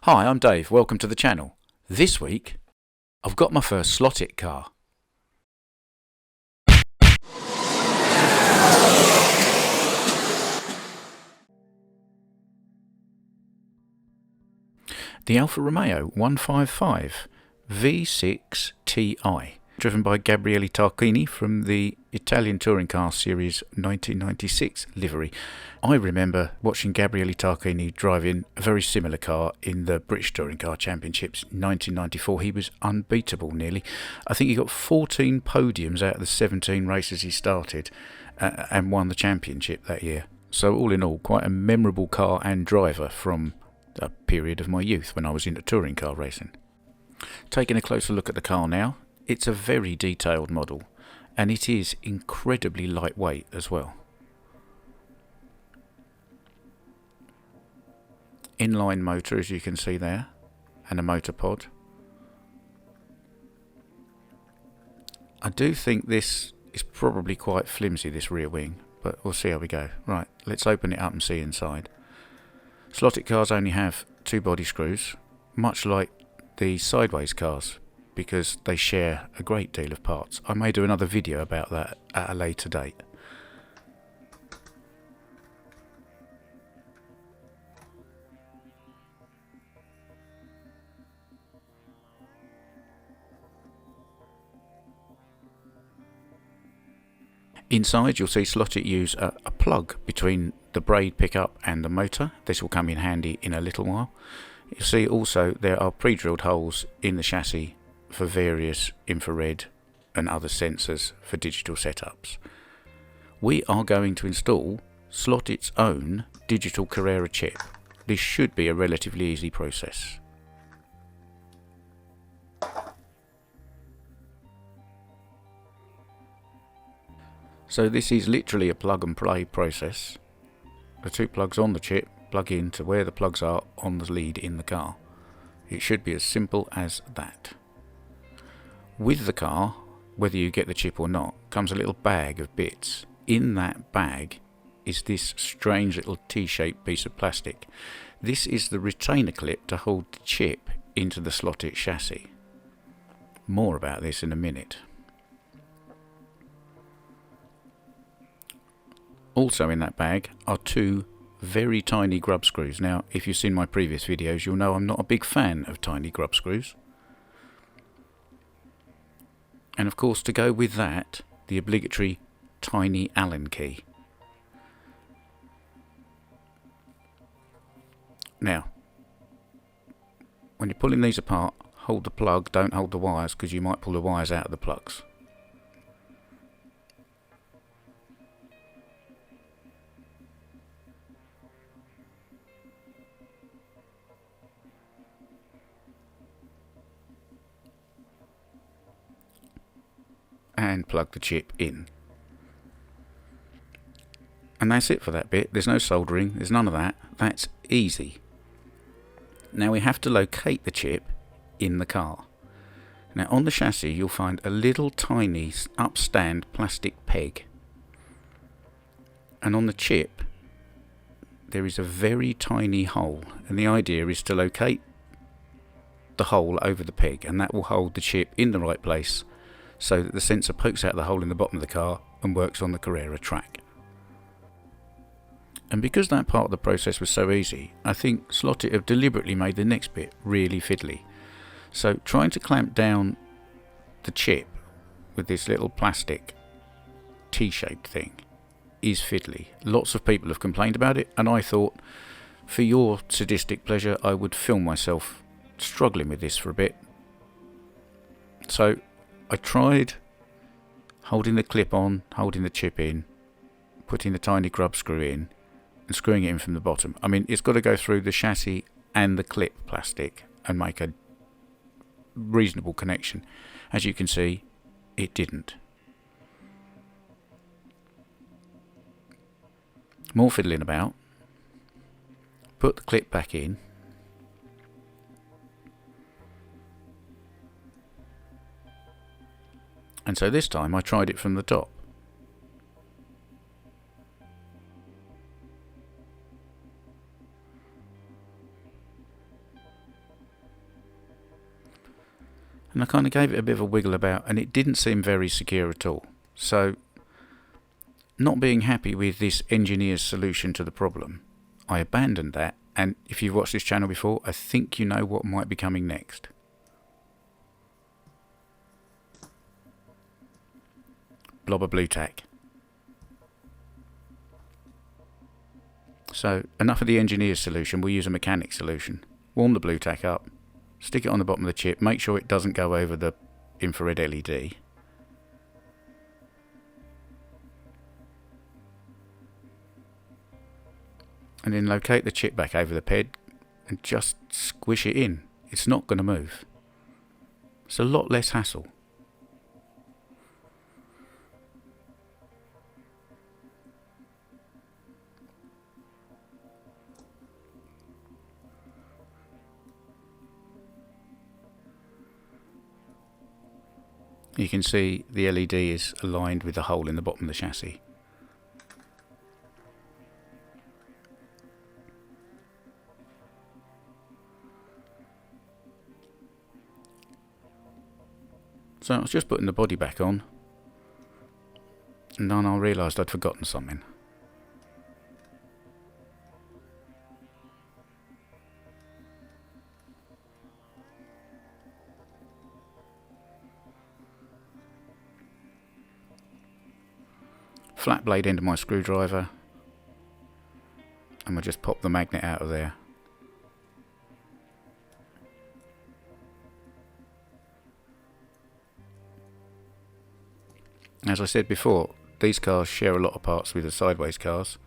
Hi, I'm Dave. Welcome to the channel. This week, I've got my first slot-it car. The Alfa Romeo 155 V6TI, driven by Gabriele Tarquini from the Italian touring car series 1996 livery. I remember watching Gabriele Tarquini driving a very similar car in the British Touring Car Championships 1994. He was unbeatable nearly. I think he got 14 podiums out of the 17 races he started and won the championship that year. So all in all, quite a memorable car and driver from a period of my youth when I was into touring car racing. Taking a closer look at the car now, it's a very detailed model and it is incredibly lightweight as well. Inline motor, as you can see there, and a motor pod. I do think this is probably quite flimsy, this rear wing, but we'll see how we go. Right, let's open it up and see inside. Slot-it cars only have two body screws, much like the sideways cars, because they share a great deal of parts. I may do another video about that at a later date. Inside you'll see Slot-it use a plug between the braid pickup and the motor. This will come in handy in a little while. You'll see also there are pre-drilled holes in the chassis for various infrared and other sensors for digital setups. We are going to install Slot-it's own digital Carrera chip. This should be a relatively easy process. So this is literally a plug and play process. The two plugs on the chip plug in to where the plugs are on the lead in the car. It should be as simple as that. With the car, whether you get the chip or not, comes a little bag of bits. In that bag is this strange little T-shaped piece of plastic. This is the retainer clip to hold the chip into the Slot-it chassis. More about this in a minute. Also in that bag are two very tiny grub screws. Now, if you've seen my previous videos, you'll know I'm not a big fan of tiny grub screws. And of course, to go with that, the obligatory tiny Allen key. Now, when you're pulling these apart, hold the plug, don't hold the wires, because you might pull the wires out of the plugs. And plug the chip in. And that's it for that bit. There's no soldering, there's none of that. That's easy. Now we have to locate the chip in the car. Now on the chassis you'll find a little tiny upstand plastic peg. And on the chip there is a very tiny hole, and the idea is to locate the hole over the peg, and that will hold the chip in the right place so that the sensor pokes out the hole in the bottom of the car and works on the Carrera track. And because that part of the process was so easy, I think Slot-it have deliberately made the next bit really fiddly. So trying to clamp down the chip with this little plastic T-shaped thing is fiddly. Lots of people have complained about it, and I thought for your sadistic pleasure I would film myself struggling with this for a bit. So I tried holding the clip on, holding the chip in, putting the tiny grub screw in and screwing it in from the bottom. I mean, it's got to go through the chassis and the clip plastic and make a reasonable connection. As you can see, it didn't. More fiddling about. Put the clip back in. And so this time I tried it from the top. And I kind of gave it a bit of a wiggle about, and it didn't seem very secure at all. So, not being happy with this engineer's solution to the problem, I abandoned that, and if you've watched this channel before, I think you know what might be coming next. Blob of blue tack. So, enough of the engineer's solution, we'll use a mechanic solution. Warm the blue tack up, stick it on the bottom of the chip, make sure it doesn't go over the infrared LED. And then locate the chip back over the ped and just squish it in. It's not going to move. It's a lot less hassle. You can see the LED is aligned with the hole in the bottom of the chassis. So I was just putting the body back on, and then I realised I'd forgotten something. Flat blade end of my screwdriver, and we'll just pop the magnet out of there. As I said before, these cars share a lot of parts with the sideways cars,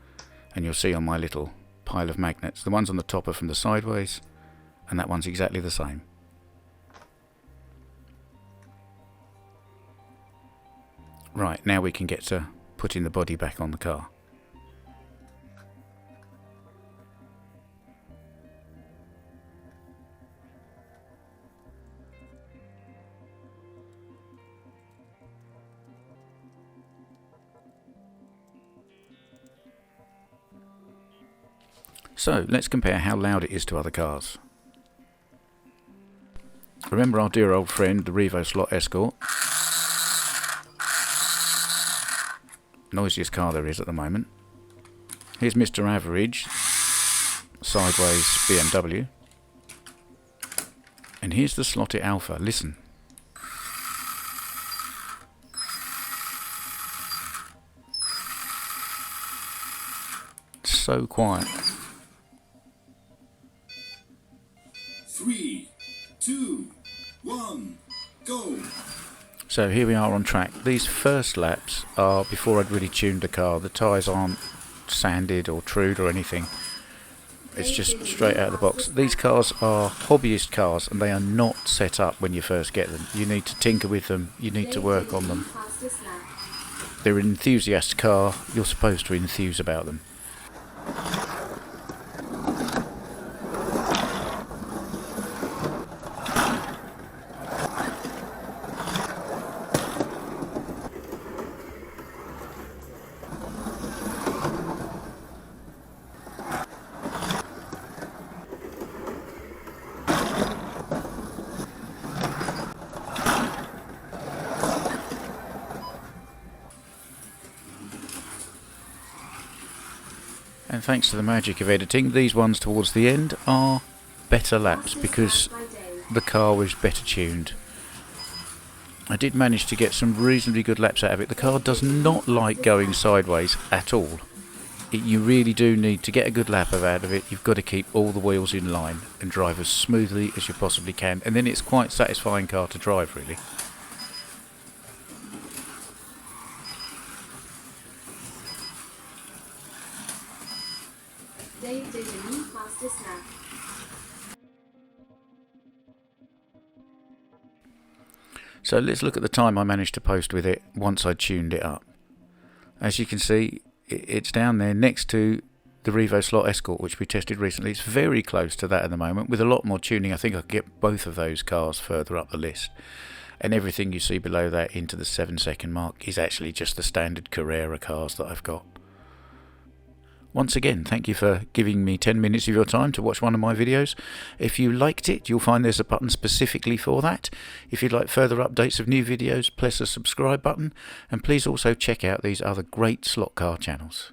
and you'll see on my little pile of magnets, the ones on the top are from the sideways, and that one's exactly the same. Right, now we can get to putting the body back on the car. So let's compare how loud it is to other cars. Remember our dear old friend, the Revo Slot Escort? Noisiest car there is at the moment. Here's Mr. Average, sideways BMW. And here's the Slotted Alfa. Listen. So quiet. 3, 2, 1, go! So here we are on track. These first laps are before I'd really tuned the car. The tyres aren't sanded or trued or anything. It's just straight out of the box. These cars are hobbyist cars, and they are not set up when you first get them. You need to tinker with them, you need to work on them. They're an enthusiast car, you're supposed to enthuse about them. And thanks to the magic of editing, these ones towards the end are better laps because the car was better tuned. I did manage to get some reasonably good laps out of it. The car does not like going sideways at all. You really do need to get a good lap out of it. You've got to keep all the wheels in line and drive as smoothly as you possibly can. And then it's quite a satisfying car to drive, really. Dave did a new fastest lap. So let's look at the time I managed to post with it once I tuned it up. As you can see, it's down there next to the Revo Slot Escort, which we tested recently. It's very close to that at the moment. With a lot more tuning, I think I could get both of those cars further up the list. And everything you see below that into the 7-second mark is actually just the standard Carrera cars that I've got. Once again, thank you for giving me 10 minutes of your time to watch one of my videos. If you liked it, you'll find there's a button specifically for that. If you'd like further updates of new videos, press the subscribe button, and please also check out these other great slot car channels.